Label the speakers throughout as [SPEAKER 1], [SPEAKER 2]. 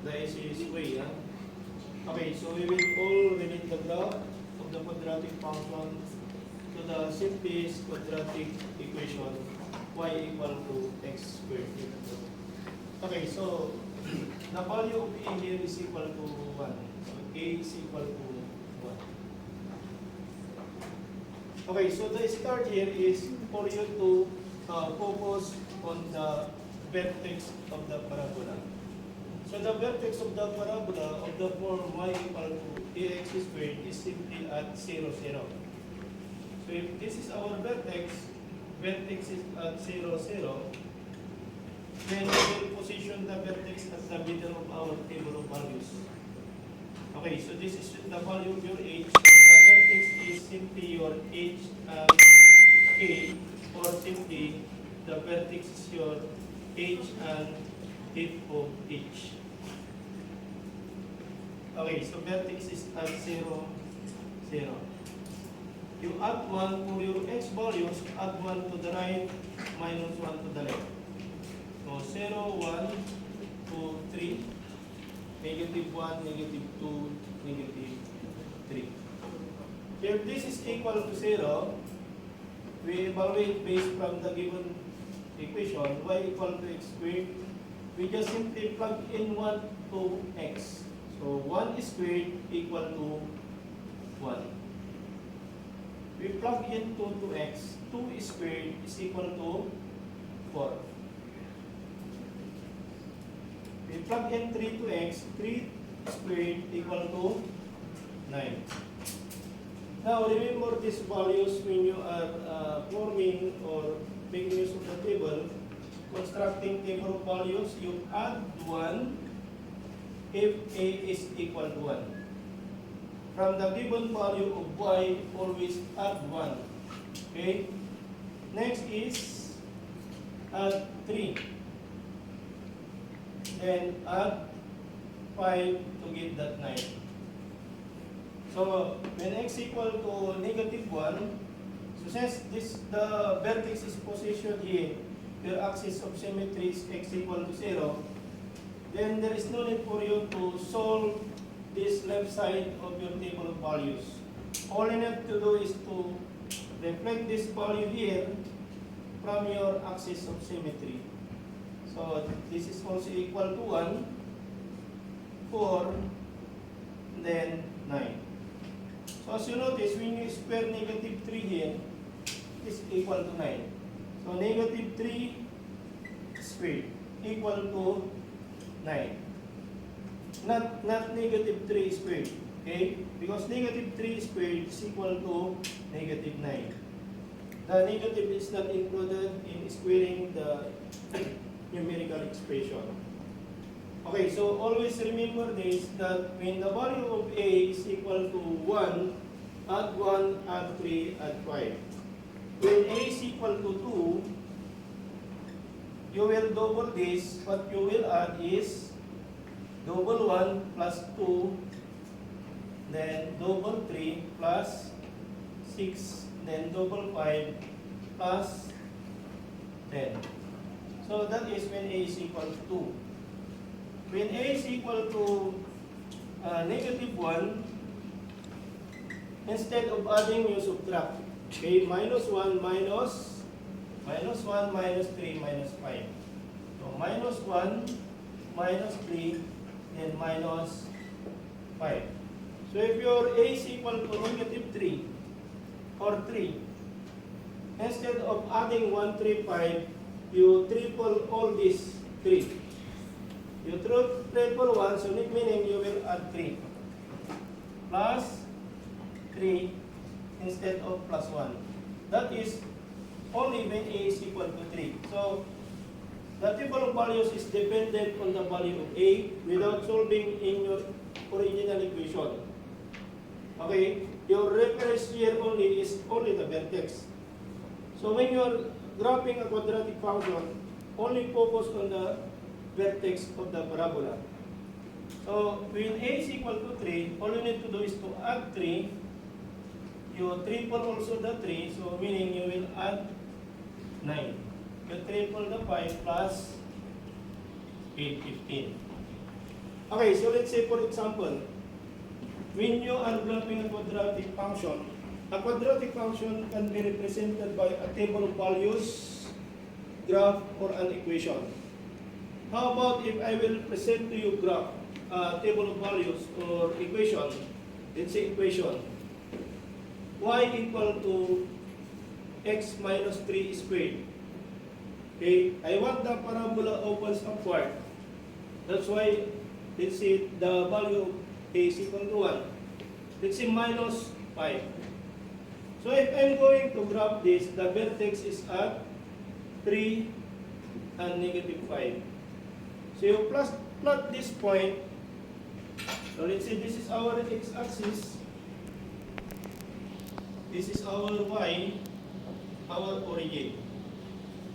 [SPEAKER 1] the easiest way. Okay, so we will all relate the graph of the quadratic function to the simplest quadratic equation y equal to x squared. Okay, so the value of a here is equal to 1. So a is equal to 1. Okay, so the start here is for you to focus on the vertex of the parabola. So the vertex of the parabola of the form y equal to ax squared is simply at 0, 0. So if this is our vertex, vertex is at 0, 0, then we will position the vertex at the middle of our table of values. Okay, so this is the value of your h. So the vertex is simply your h and k, or simply the vertex is your h and f of h. Okay, so vertex is at 0, 0. You add 1 for your x values, add 1 to the right, minus 1 to the left. So 0, 1, 2, 3, negative 1, negative 2, negative 3. If this is equal to 0, we evaluate based from the given equation, y equal to x squared. We just simply plug in 1 to x. So 1 squared equal to 1. We plug in 2 to x. 2 squared is equal to 4. We plug in 3 to x. 3 squared equal to 9. Now remember these values when you are forming or making use of the table. Constructing table of values, you add 1 if a is equal to 1. From the given value of y, always add 1. Okay? Next is add 3. Then add 5 to get that 9. So when x equal to negative 1, so since the vertex is positioned here, your axis of symmetry is x equal to 0, then there is no need for you to solve this left side of your table of values. All you need to do is to reflect this value here from your axis of symmetry. So this is also equal to 1, 4, then 9. So as you notice, when you square negative 3 here, it is equal to 9. So negative 3 squared equal to 9. Not negative 3 squared, okay? Because negative 3 squared is equal to negative 9. The negative is not included in squaring the numerical expression. Okay, so always remember this, that when the value of a is equal to 1, add 1, add 3, add 5. When a is equal to 2, you will double this. What you will add is double 1 plus 2, then double 3 plus 6, then double 5 plus 10. So that is when a is equal to 2. When a is equal to negative 1, instead of adding, you subtract. Okay, minus 1 minus 1 minus 3 minus 5. So minus 1 minus 3 then minus 5. So if your a is equal to negative 3 or 3, instead of adding 1, 3, 5, you triple all these 3. You triple 1, so meaning you will add 3 plus 3 instead of plus 1. That is only when a is equal to 3. So the table of values is dependent on the value of a without solving in your original equation. Okay, your reference here only is only the vertex. So when you are graphing a quadratic function, only focus on the vertex of the parabola. So when a is equal to 3, all you need to do is to add 3. You triple also the 3, so meaning you will add 9. You triple the 5 plus 8, 15. Okay, so let's say for example, when you are graphing a quadratic function can be represented by a table of values, graph, or an equation. How about if I will present to you graph, table of values or equation? Let's say equation. Y equal to x minus 3 squared. Okay, I want the parabola opens upward. That's why, let's say the value of a is equal to 1. Let's say minus 5. So if I'm going to graph this, the vertex is at 3 and negative 5. So you plot this point. So let's say this is our x-axis. This is our y, our origin.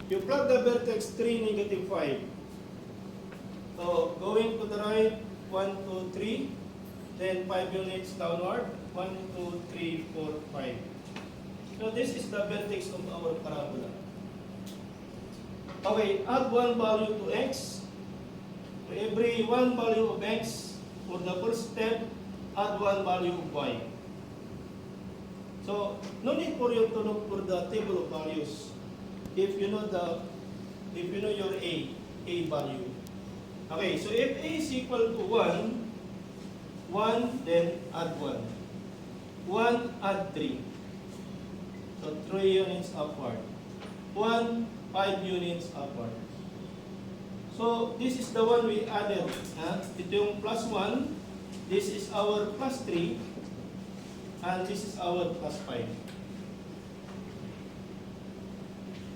[SPEAKER 1] You plot the vertex 3, negative 5. So going to the right, 1, 2, 3. Then 5 units downward, 1, 2, 3, 4, 5. So this is the vertex of our parabola. Okay, add one value to x. For every one value of x, for the first step, add one value of y. So no need for you to look for the table of values. If you know your a value. Okay, so if a is equal to 1, then add 1. 1, add 3. So 3 units upward. 1, 5 units upward. So this is the one we added. Ito yung plus 1. This is our plus 3. And this is our plus 5.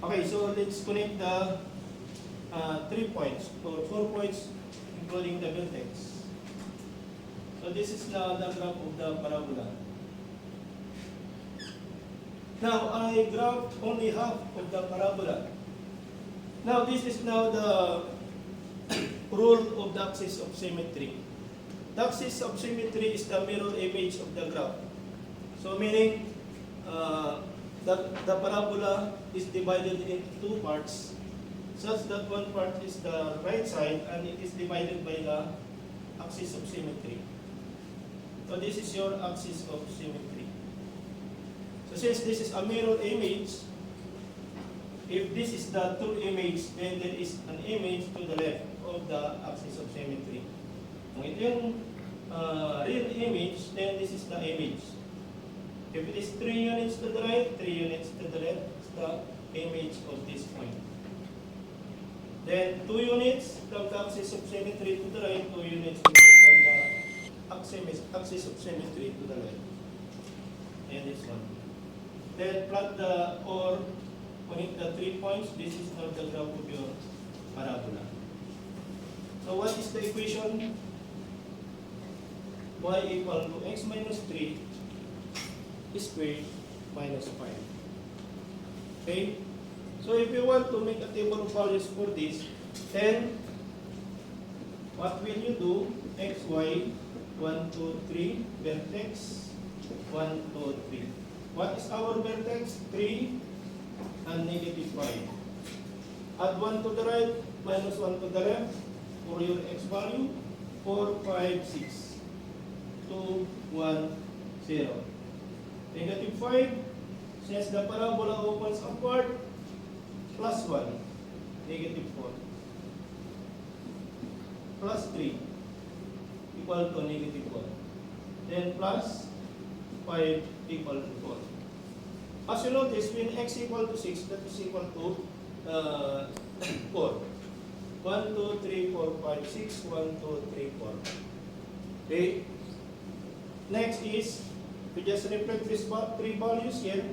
[SPEAKER 1] Okay, so let's connect the 3 points or 4 points including the vertex. So this is now the graph of the parabola. Now I graph only half of the parabola. Now this is now the rule of the axis of symmetry. The axis of symmetry is the mirror image of the graph. So meaning the parabola is divided into two parts, such that one part is the right side and it is divided by the axis of symmetry. So this is your axis of symmetry. So since this is a mirror image, if this is the true image, then there is an image to the left of the axis of symmetry. Kung ito yung real image, then this is the image. If it is 3 units to the right, 3 units to the left, it's the image of this point. Then 2 units from the axis of symmetry to the right, 2 units from the axis of symmetry to the left. And this one. Then plot or connect the 3 points. This is now the graph of your parabola. So what is the equation? Y equal to x minus 3 squared minus 5. Okay? So if you want to make a table of values for this, then what will you do? X, Y, 1, 2, 3, vertex, 1, 2, 3. What is our vertex? 3 and negative 5. Add 1 to the right, minus 1 to the left, for your x value, 4, 5, 6, 2, 1, 0. Negative 5, since the parabola opens upward, plus 1, negative 4. Plus 3, equal to negative 1. Then plus 5 equal to 4. As you notice, when x equal to 6, that is equal to 4. 1, 2, 3, 4, 5, 6, 1, 2, 3, 4. Okay? Next is, we just replace these 3 values here.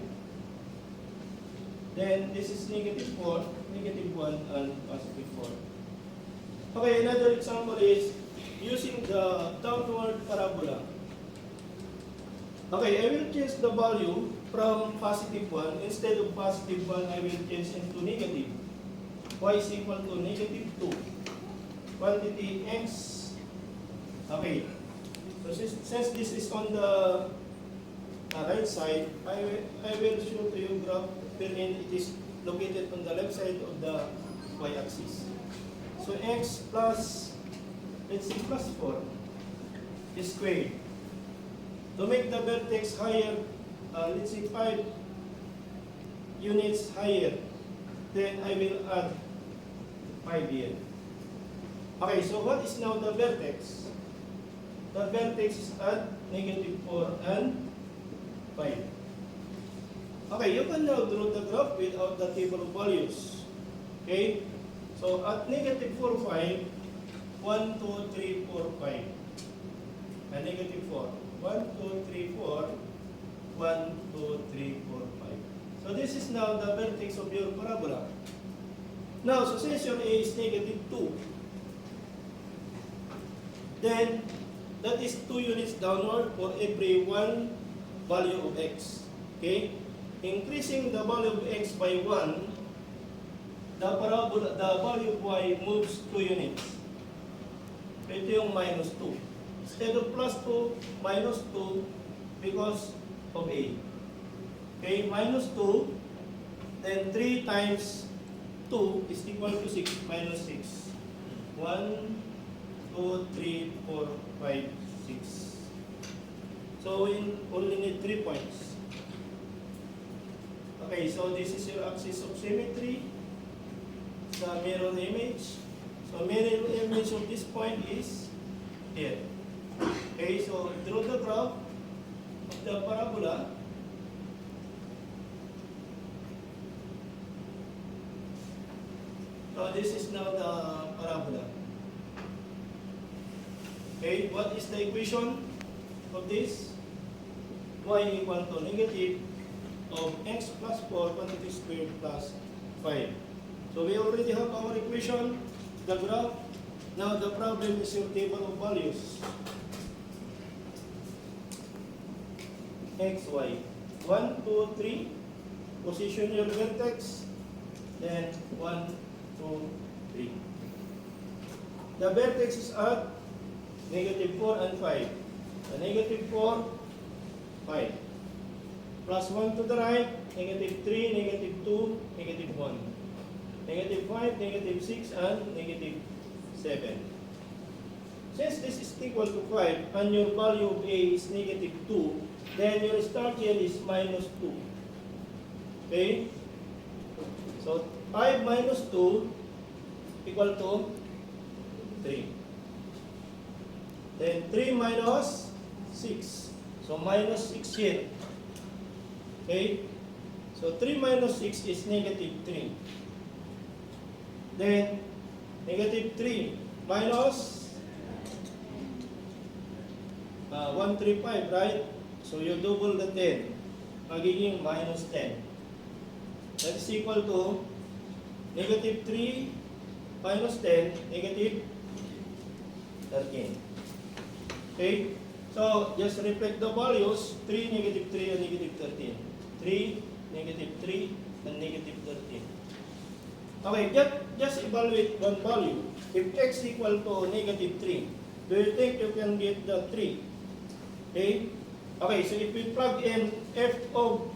[SPEAKER 1] Then this is negative 4, negative 1, and positive 4. Okay, another example is using the downward parabola. Okay, I will change the value from positive 1. Instead of positive 1, I will change into negative. Y is equal to negative 2. Quantity x. Okay. So since this is on the right side, I will show to you graph wherein it is located on the left side of the y-axis. So x plus let's say plus 4 squared. To make the vertex higher, let's say 5 units higher, then I will add 5 here. Okay, so what is now the vertex? The vertex is at -4 and 5. Okay, you can now draw the graph without the table of values. Okay, so at -4, 5, 1, 2, 3, 4, 5. And -4. 1, 2, 3, 4. 1, 2, 3, 4, 5. So this is now the vertex of your parabola. Now, succession A is -2. Then, that is 2 units downward for every 1 value of x. Okay? Increasing the value of x by 1, the parabola, the value of y moves 2 units. Ito yung -2. Instead of +2, -2 because of A. Okay, -2, then 3 times 2 is equal to 6, -6. 1, 2, 3, 4, 5, 6. So we only need 3 points. Okay, so this is your axis of symmetry. The mirror image. So mirror image of this point is here. Okay, so draw the graph of the parabola. So this is now the parabola. Okay, what is the equation of this? Y equal to negative of x plus 4 quantity squared plus 5. So we already have our equation, the graph. Now the problem is your table of values. X, Y. 1, 2, 3. Position your vertex. Then 1, 2, 3. The vertex is at -4 and 5. The -4, 5. Plus 1 to the right, -3, -2, -1. -5, -6, and -7. Since this is equal to 5 and your value of A is -2, then your start here is -2. Okay? So 5 minus 2 equal to 3. Then 3 minus 6. So -6 here. Okay? So 3 minus 6 is -3. Then -3 minus 135, right? So you double the 10. Magiging -10. That is equal to -3 minus 10, -13. Okay? So, just reflect the values, 3, -3, and -13. 3, -3, and -13. Okay, just evaluate one value. If x equal to -3, do you think you can get the 3? Okay? Okay, so if we plug in f of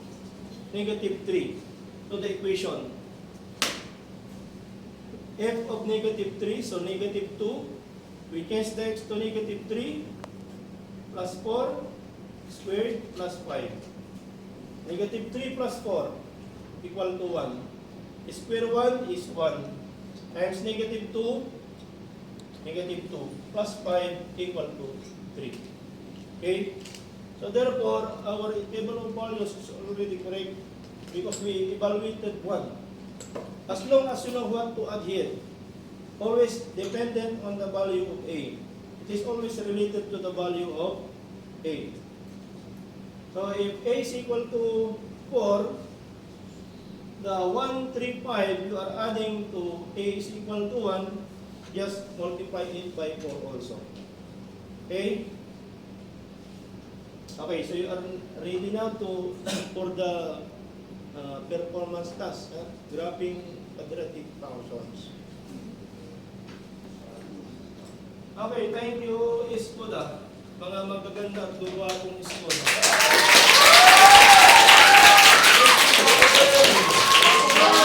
[SPEAKER 1] -3 to the equation, f of -3, so -2, we change the x to -3, plus 4 squared plus 5. -3 plus 4 equal to 1. Square 1 is 1 times -2, -2 plus 5 equal to 3. Okay? So therefore, our table of values is already correct because we evaluated 1. As long as you know what to add here, always dependent on the value of A. It is always related to the value of A. So if A is equal to 4, the 1, 3, 5 you are adding to A is equal to 1, just multiply it by 4 also. Okay? Okay, so you are ready now to for the performance task, graphing quadratic functions. Okay, thank you, Iskoda. Mga magaganda at gumawa kong Iskoda.